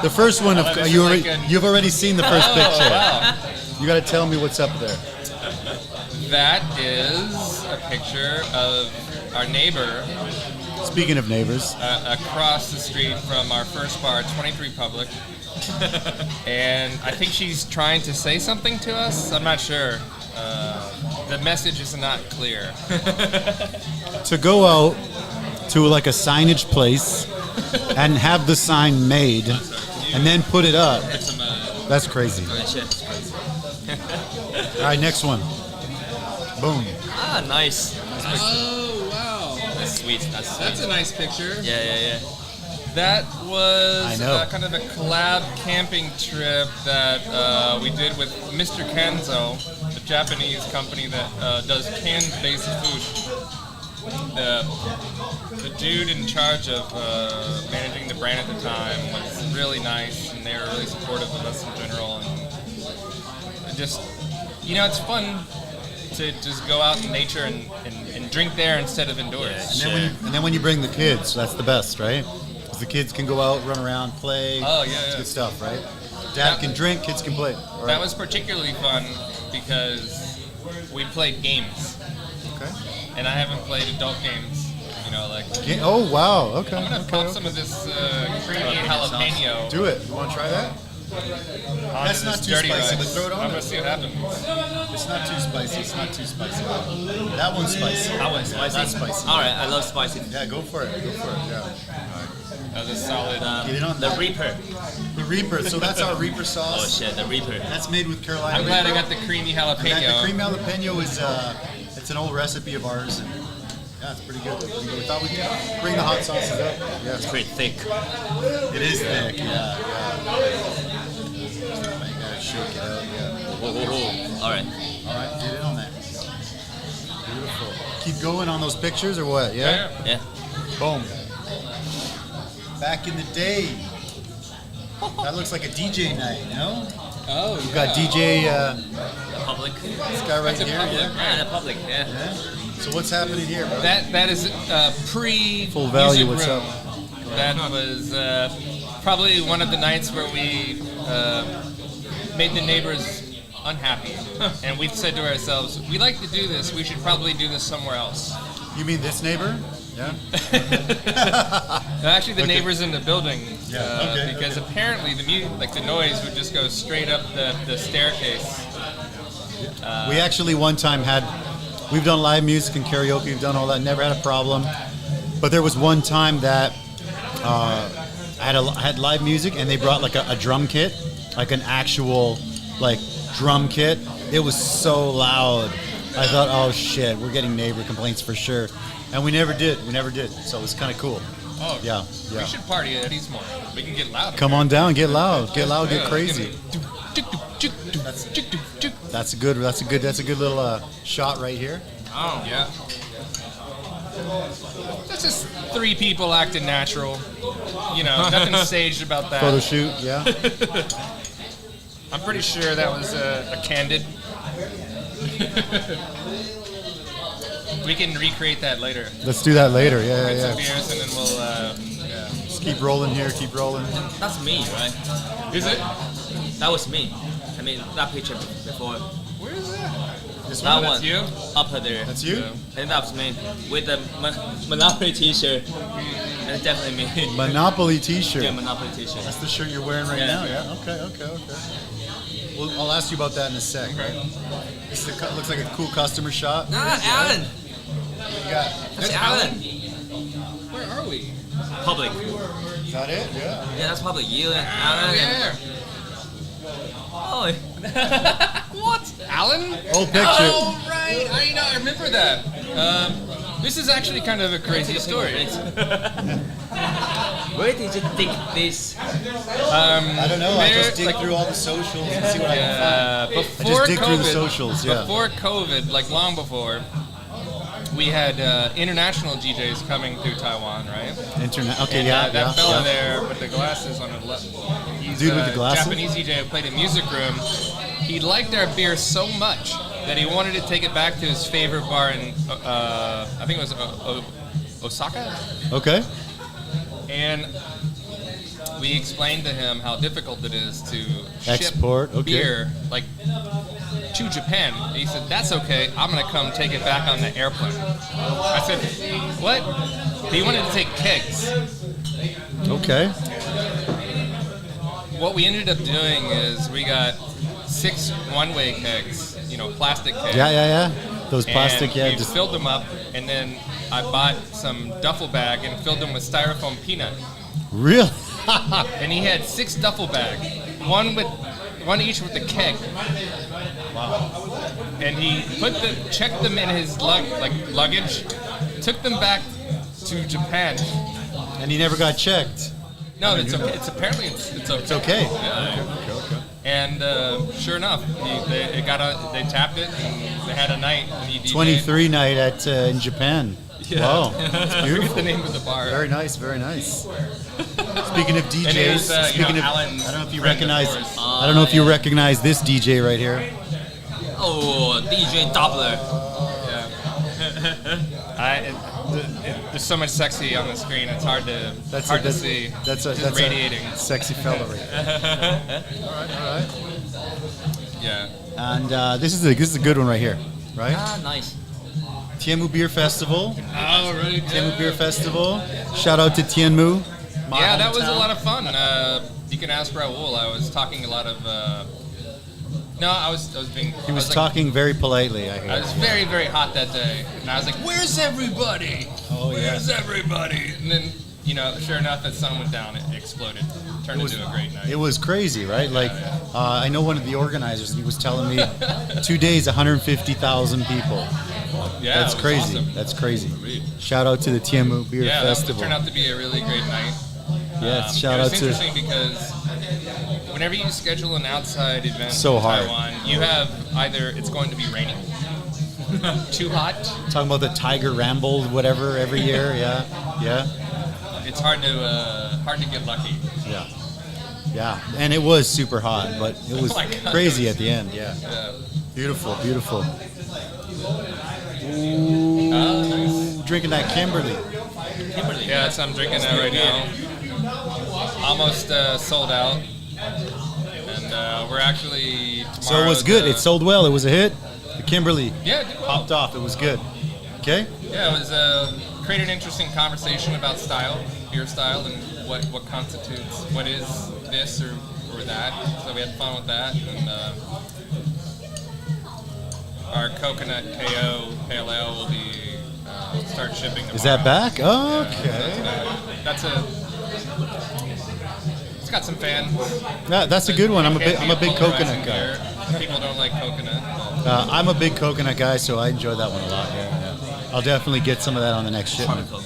The first one, this you've already seen the first picture. Wow. You got to tell me what's up there. That is a picture of our neighbor Speaking of neighbors, across the street from our first bar, 23 Public. And I think she's trying to say something to us. I'm not sure. The message is not clear. to go out to like a signage place and have the sign made and then put it up, that's crazy. All right, next one. Boom. Nice. That's sweet. That's sweet. That's a nice picture. Yeah. That was I know. kind of a collab camping trip that we did with Mr. Kenzo, a Japanese company that does canned-based food. The dude in charge of managing the brand at the time was really nice, and they were really supportive of us in general. And just, it's fun to just go out in nature and drink there instead of indoors. And then when you bring the kids, that's the best, right? Because the kids can go out, run around, play. Oh, yeah, It's yeah. good stuff, right? Dad can drink, kids can play. All right. That was particularly fun because we played games, Okay. and I haven't played adult games. Oh, wow. Okay. I'm gonna pop some of this creamy jalapeno. Do it. You want to try that? That's not too dirty spicy, rice. but throw it on I'm there. gonna see what happens. It's not too spicy. It's not too spicy. That one's spicy. That one's spicy. That's spicy. All right, I love spicy. Yeah, go for it. Go for it. Yeah. That was a solid. Get in on The that. Reaper. The Reaper. So that's our Reaper Oh sauce. shit, the Reaper. That's made with Carolina I'm glad I Reaper. got the creamy And that- jalapeno. the cream jalapeno is it's an old recipe of ours, and yeah, it's pretty good. We thought we'd bring the hot sauces up. Yeah, It's pretty thick. it is thick. Yeah. You gotta shake it out. Yeah. Whoa. All right. All right, get in on that. Beautiful. Keep going on those pictures or what? Yeah. Yeah. Boom. Back in the day. That looks like a DJ night, no? Oh, We've got DJ, The public. this guy right That's a here. public. Yeah. Yeah, the public. Yeah. Yeah. So what's happening here, bro? That is pre Full value, music what's room. That was probably one of the nights where we made the neighbors unhappy, and we said to ourselves, "We like to do this. We should probably do this somewhere else." You mean this neighbor? Yeah. Actually, the neighbors in the building, Yeah, okay, because okay. apparently the noise would just go straight up the staircase. We actually one time we've done live music and karaoke, we've done all that, never had a problem. But there was one time that I had live music and they brought like a drum kit, like an actual like drum kit. It was so loud. I thought, oh shit, we're getting neighbor complaints for sure. And we never did. So it was kind of cool. Oh, Yeah. We should party at Eddy's more. We can get loud. Come on down, get loud, get crazy. That's a good little shot right here. Oh. Yeah. That's just three people acting natural. Nothing staged about that. Photo shoot, yeah. I'm pretty sure that was a candid. We can recreate that later. Let's do that later. Yeah, Get yeah, some yeah. beers and then we'll. Just keep rolling here, keep rolling. That's me, right? Is it? That was me. I mean, that picture before. Where is that? This That That's one. you? Up there. That's you? Yeah. I think that was me. With the Monopoly t-shirt. That's definitely me. Monopoly T-shirt. Yeah, Monopoly t-shirt. That's the shirt you're wearing right Yeah. now. Yeah. Okay. Well, I'll ask you about that in a sec. This is looks like a cool customer shot. Ah, Alan! What you got? That's Alan! Where are we? Public. Is that it? Yeah. Yeah, that's public. You and Alan. There. Oh. What? Alan? Old picture. Oh, right. I remember that. This is actually kind of a crazy story. Where did you dig this? I don't know. I just dig through all the socials and see what I can find. Before dig COVID, through the socials, yeah. Before COVID, like long before, we had international DJs coming through Taiwan, right? Internet. Okay. And, Yeah. that yeah, fella yeah. there with the glasses on the left. He's Dude with the a glasses? Japanese DJ who played in music room. He liked our beer so much that he wanted to take it back to his favorite bar in, I think it was Osaka. Okay. And we explained to him how difficult it is to Export, ship okay. beer like to Japan. And he said, "That's okay. I'm gonna come take it back on the airplane." I said, "What?" He wanted to take kegs. Okay. What we ended up doing is we got 6 one-way kegs, plastic kegs. Yeah. Those plastic. And Yeah. we Just filled them up, and then I bought some duffel bag and filled them with styrofoam peanut. really. And he had 6 duffel bags, one each with a keg. Wow. And he checked them in his luggage, took them back to Japan. And he never got checked. No, I mean, it's you know. okay. It's apparently it's okay. It's okay. Yeah. Okay. And sure enough, they tapped it, and they had a night. And he DJ'd. 23 night at in Japan. Yeah. Wow, it's I forget beautiful. the name of the bar. Very nice, very nice. Speaking of DJs, And it was, speaking of, Alan's I don't know if you friend, of recognize. course. I don't know if you recognize this DJ right here. Oh, DJ Doppler. Yeah. There's so much sexy on the screen. It's hard to see. That's Just radiating. a sexy fella right there. All right. Yeah. And this is a good one right here, right? Ah, nice. Tianmu Beer Festival. Oh, really? Tianmu Beer Festival. Shout out to Tianmu. my Yeah, that was a hometown. lot of fun. You can ask Raul. I was talking a lot of. No, I was being. He was talking very politely, I hear. I was very, very hot that day, and I was like, "Where's everybody? Oh, yeah. Where's everybody?" And then, sure enough, as sun went down, it exploded, turned into a great night. It was crazy, right? Like, I know one of the organizers, he was telling me 2 days, 150,000 people. Yeah, That's it was crazy. awesome. That's crazy. Shout out to the Tianmu Beer Yeah, Festival. that turned out to be a really great night. Yes, shout it out was to. interesting because whenever you schedule an outside event So in hard. Taiwan, you have either it's going to be raining, too hot. Talking about the Tiger Ramble, whatever, every year. Yeah, yeah, It's hard to get lucky. yeah, yeah. And it was super hot, but it was Oh my God, crazy it was- at the end. Yeah, Yeah. beautiful, beautiful. Nice. Drinking that Kimberly. Yeah, that's what I'm drinking that right now. Almost sold out, and we're actually tomorrow. So it was good. It sold well. It was a hit. The Kimberly Yeah, it did well. popped off. It was good. Okay. Yeah, it was created an interesting conversation about style, beer style, and what constitutes what is this or that. So we had fun with that, and our coconut KO pale ale will be start shipping tomorrow. Is that back? Oh, Yeah, okay. that's it's got some fans. That's a good one. I'm a Can't big be a coconut polarizing guy. beer. People don't like coconut. I'm a big coconut guy, so I enjoy that one a lot. Yeah. I'll definitely get some of that on the next shipment. All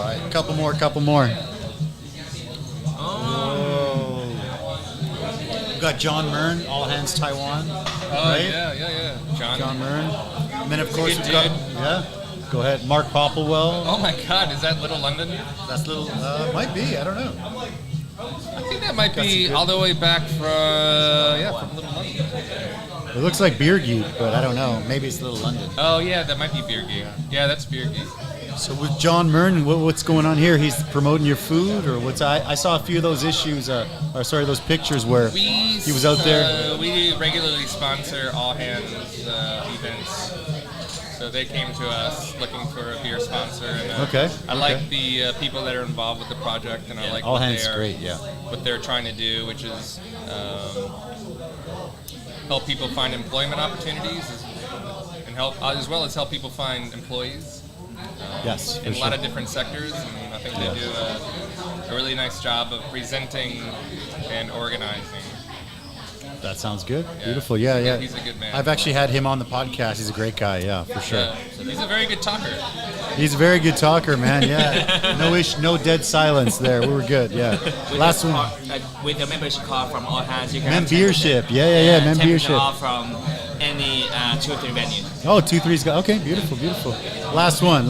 right, couple more. Oh. We've got John Mern, All Hands Taiwan. Oh, right? yeah. John Mern. And then, of course, good we've got, dude. yeah, go ahead. Mark Popplewell. Oh my God, is that Little London? That's little, might be, I don't know. I think that might Got some be good- all the way back from Little London. It looks like Beer Geek, but I don't know. Maybe it's Little London. Oh yeah, that might be Beer Geek. Yeah, that's Beer Geek. So with John Mern, what's going on here? He's promoting your food, or what's? I saw a few of those issues, those pictures where he was out there. We regularly sponsor All Hands events. So they came to us looking for a beer sponsor. And, Okay, I like the people that are involved with the project, and I like All what Hands they're, great, yeah. what they're trying to do, which is help people find employment opportunities, and help as well as help people find employees. Yes, In for a lot sure. of different sectors, and I think they do a really nice job of presenting and organizing. That sounds good. Yeah. Beautiful. Yeah. He's a good man. I've actually had him on the podcast. He's a great guy. Yeah, for sure. Yeah, he's a very good talker. He's a very good talker, man. Yeah. No dead silence there. We were good. Yeah. Last one. With the membership card from All Hands, you can have Membership. Yeah. 10% Membership. off from any 2 or 3 venue. Oh, 2-3's got. Okay, beautiful. Last one.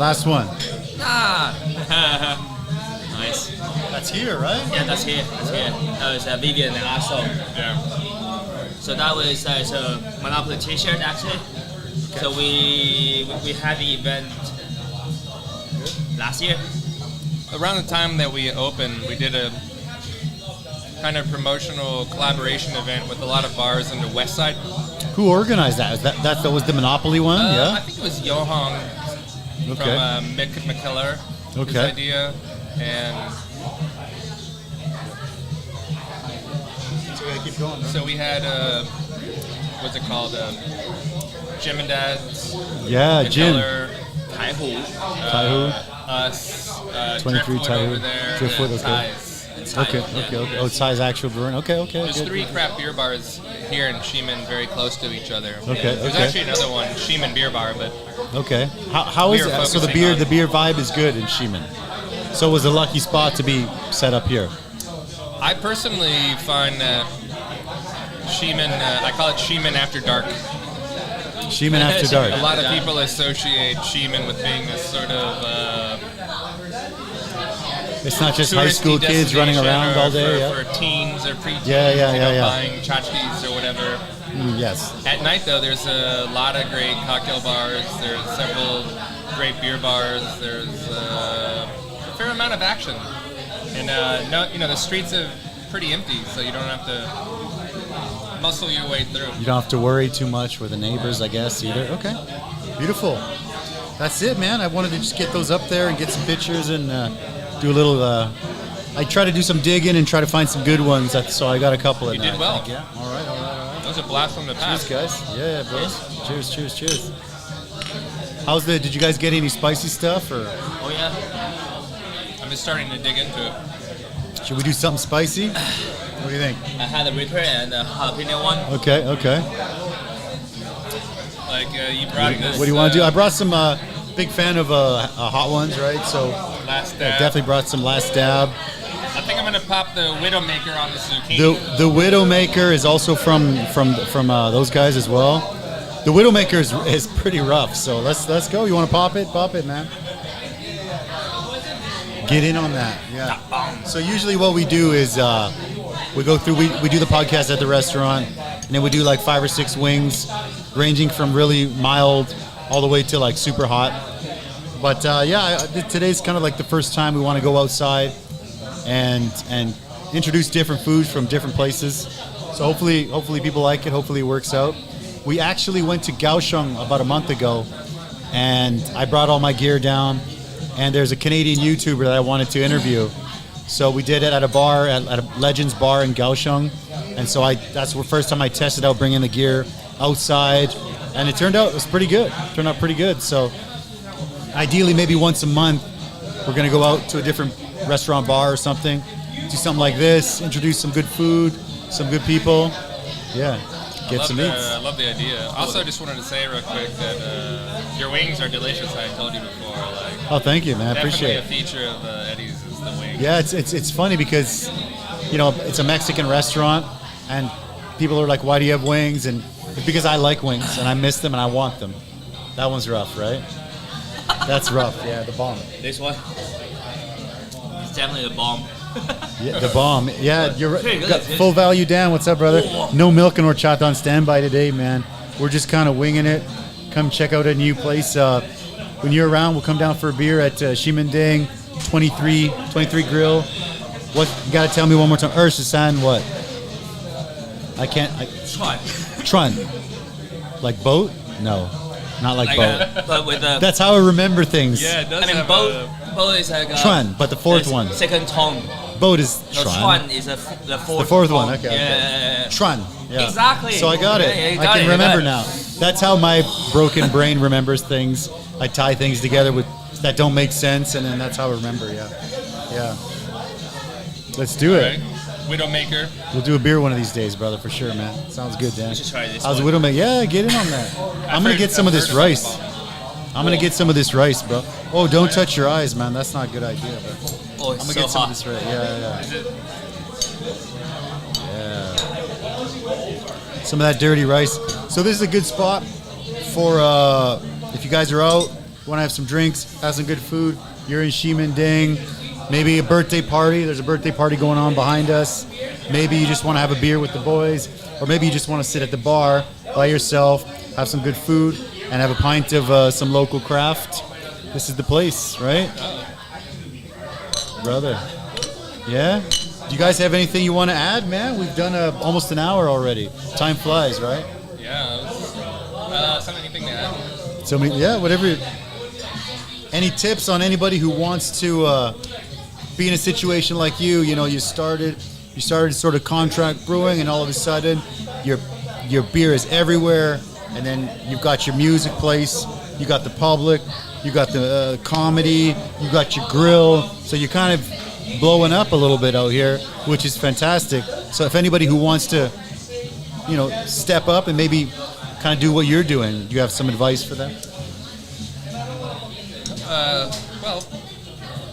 Nice. That's here, right? Yeah, that's here. That was Vivian and Arso. Yeah. So that was so Monopoly T-shirt actually. So we had the event last year. Around the time that we opened, we did a kind of promotional collaboration event with a lot of bars in the West Side. Who organized that? That was the Monopoly one? I Yeah. think it was Johan Okay. from Mick McKellar. His Okay. idea, and Keep going. so we had what's it called? Jim and Dad's. Yeah, Jim. McKellar, Taihu. Taihu. us, 23 Driftwood Taihu. over there, Driftwood, the okay. Ties. Okay. Oh, Tsai's actual brewing. Okay. There's Good. 3 craft beer bars here in Ximen, very close to each other. Okay, There's okay. actually another one, Ximen Beer Bar, but Okay. How We is are it? So focusing on- the beer vibe is good in Ximen. So it was a lucky spot to be set up here. I personally find that Ximen, I call it Ximen After Dark. Ximen after dark. A lot of people associate Ximen with being this sort of It's not just high school touristy kids running destination around or all day. for Yeah. teens or preteens, Yeah. buying tchotchkes or whatever. Yes. At night, though, there's a lot of great cocktail bars. There's several great beer bars. There's a fair amount of action, and the streets are pretty empty, so you don't have to muscle your way through. You don't have to worry too much with the neighbors, I guess, either. Okay. Beautiful. That's it, man. I wanted to just get those up there and get some pictures and do a little. I try to do some digging and try to find some good ones. So I got a couple. You did well. Yeah. All right. Those are blasts from the past. Cheers, guys. Yeah, bros. Cheers. Did you guys get any spicy stuff or Oh yeah. I'm just starting to dig into it. should we do something spicy? What do you think? I had a Reaper and a jalapeno one. Okay. Like you brought this. What do you want to do? I brought some. Big fan of hot ones, right? So Last I dab. definitely brought some last dab. I think I'm gonna pop the Widowmaker on the zucchini. The Widowmaker is also from those guys as well. The Widowmaker is pretty rough, so let's go. You want to pop it? Pop it, man. Get in on that. Yeah. So usually what we do is we go through. We do the podcast at the restaurant, and then we do like 5 or 6 wings, ranging from really mild all the way to like super hot. But today's kind of like the first time we want to go outside and introduce different foods from different places. So hopefully people like it. Hopefully it works out. We actually went to Kaohsiung about a month ago, and I brought all my gear down. And there's a Canadian YouTuber that I wanted to interview. So we did it at a bar, at a Legends bar in Kaohsiung. And so that's the first time I tested out bringing the gear outside. And it turned out pretty good. So ideally, maybe once a month, we're going to go out to a different restaurant, bar or something, do something like this, introduce some good food, some good people. Yeah, get some eats. I love the idea. Also, just wanted to say real quick that your wings are delicious. I told you before. Oh, thank you, man. I Definitely appreciate it. a feature of Eddy's is the wings. Yeah, it's funny because, it's a Mexican restaurant, and people are like, why do you have wings? And it's because I like wings, and I miss them, and I want them. That one's rough, right? That's rough. Yeah, the bomb. This one. It's definitely the bomb. Yeah, the bomb. Yeah, you're right. Pretty good, Got dude. full value, Dan. What's up, brother? No milk and horchata on standby today, man. We're just kind of winging it. Come check out a new place. When you're around, we'll come down for a beer at Shimending, 23 Grill. What? You gotta tell me one more time. San what? I can't. Try. Trun. Like boat? No, not like boat. But with the. That's how I remember things. Yeah, it does I mean, have boat is like. Trun, but the fourth the one. Second tone. Boat is No, Trun. Chuan is the fourth. The fourth one. tone. Okay. Yeah. Trun. Yeah. Exactly. So I got it. Yeah, you I got can it, you remember got now. That's how my broken brain remembers things. I tie things together with that don't make sense, and then that's how I remember. Yeah. Let's do it. Right? Widowmaker. We'll do a beer one of these days, brother, for sure, man. Sounds good, Dan. We should try this How's the one. Widowmaker? Yeah, get in on that. I'm gonna get some of this rice. I'm gonna get some of this rice, bro. Oh, don't touch your eyes, man. That's not a good idea, bro. Oh, I'm it's gonna so get some hot. of this rice. Yeah. Is it? Some of that dirty rice. So this is a good spot for if you guys are out, want to have some drinks, have some good food. You're in Ximending, maybe a birthday party. There's a birthday party going on behind us. Maybe you just want to have a beer with the boys, or maybe you just want to sit at the bar by yourself, have some good food, and have a pint of some local craft. This is the place, right? Brother. Yeah? Do you guys have anything you want to add, man? We've done almost an hour already. Time flies, right? Yeah. Anything to add? So whatever. Any tips on anybody who wants to be in a situation like you? You started sort of contract brewing, and all of a sudden, your beer is everywhere, and then you've got your music place, you got the public, you got the comedy, you got your grill. So you're kind of blowing up a little bit out here, which is fantastic. So if anybody who wants to, step up and maybe kind of do what you're doing, do you have some advice for them? Well,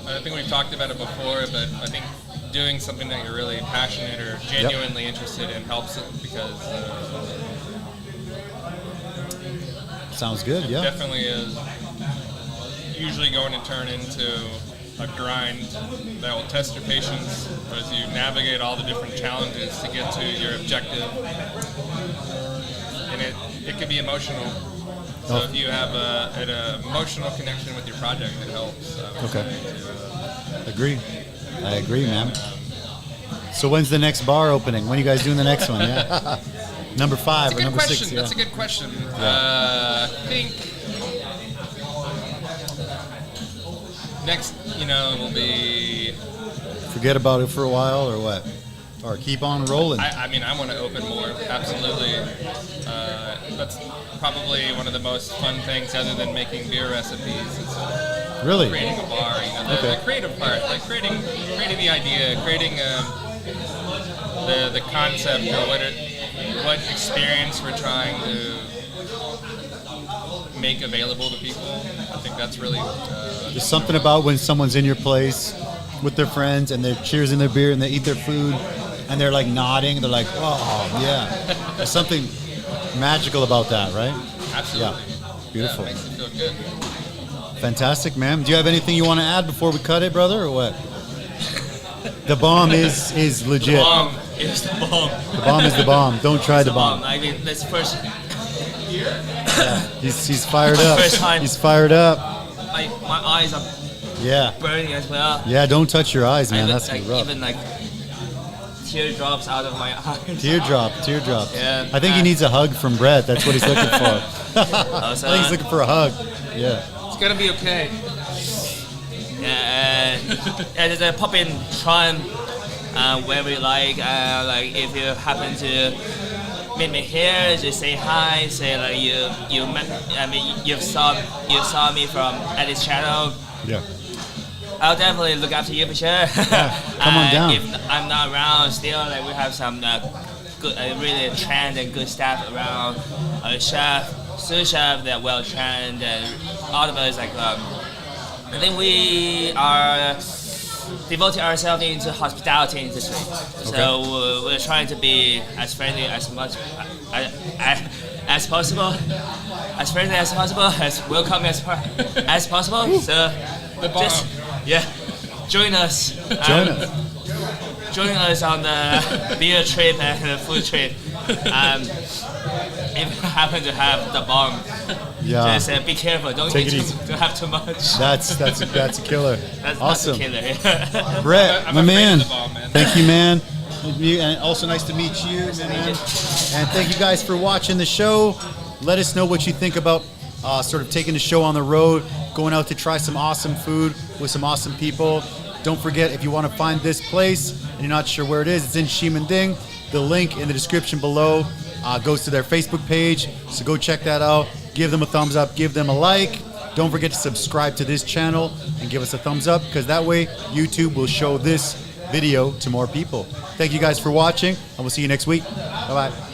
I think we've talked about it before, but I think doing something that you're really passionate or genuinely interested in helps it because Sounds good, yeah. definitely is usually going to turn into a grind that will test your patience as you navigate all the different challenges to get to your objective. And it can be emotional. So if you have an emotional connection with your project, it helps. Okay. Agree. I agree, man. So when's the next bar opening? When are you guys doing the next one? Yeah. Number 5 That's or a good number question. 6? Yeah. That's a good question. I think next, will be. Forget about it for a while or what? Or keep on rolling? I want to open more. Absolutely. That's probably one of the most fun things, other than making beer recipes. Is Really? creating a bar. The creative part, like creating the idea, creating the concept or what experience we're trying to make available to people. I think that's really There's something about when someone's in your place with their friends and they're cheersing their beer and they eat their food and they're like nodding. They're like, oh, yeah. There's something magical about that, right? absolutely. Yeah. Beautiful. Yeah, it makes you feel good. Fantastic, man. Do you have anything you want to add before we cut it, brother, or what? The bomb is legit. The bomb is the bomb. The bomb is the bomb. Don't try the bomb. I mean, let's first. He's fired up. First time. He's fired up. My eyes are Yeah. burning as well. Yeah, don't touch your eyes, man. I That's look rough. even teardrops out of my eyes. Teardrop. Yeah. I think he needs a hug from Brett. That's what he's looking for. I So, think he's looking for a hug. Yeah. It's gonna be okay. yeah, there's a pop in Tron where we like if you happen to meet me here, just say hi. Say like you saw me from Eddy's channel. Yeah. I'll definitely look after you for sure. Come on down. If I'm not around, still like we have some good, really trained and good staff around. Chef, sous chef, they're well trained, and all of us I think we are devoting ourselves into hospitality industry. So we're trying to be as friendly as much as possible, as friendly as possible, as welcoming as possible. So The bomb. join us. Join us. Join us on the beer trip and the food trip. If you happen to have the bomb, Yeah. just be careful. Don't Take eat it easy. don't have too much. That's a killer. That's Awesome. not the killer. Brett, I'm my afraid man. of the bomb, man. Thank you, man. And also nice to meet you, man. And thank you guys for watching the show. Let us know what you think about sort of taking the show on the road, going out to try some awesome food with some awesome people. Don't forget, if you want to find this place and you're not sure where it is, it's in Ximending. The link in the description below goes to their Facebook page, so go check that out. Give them a thumbs up, give them a like. Don't forget to subscribe to this channel and give us a thumbs up, because that way YouTube will show this video to more people. Thank you guys for watching, and we'll see you next week. Bye-bye.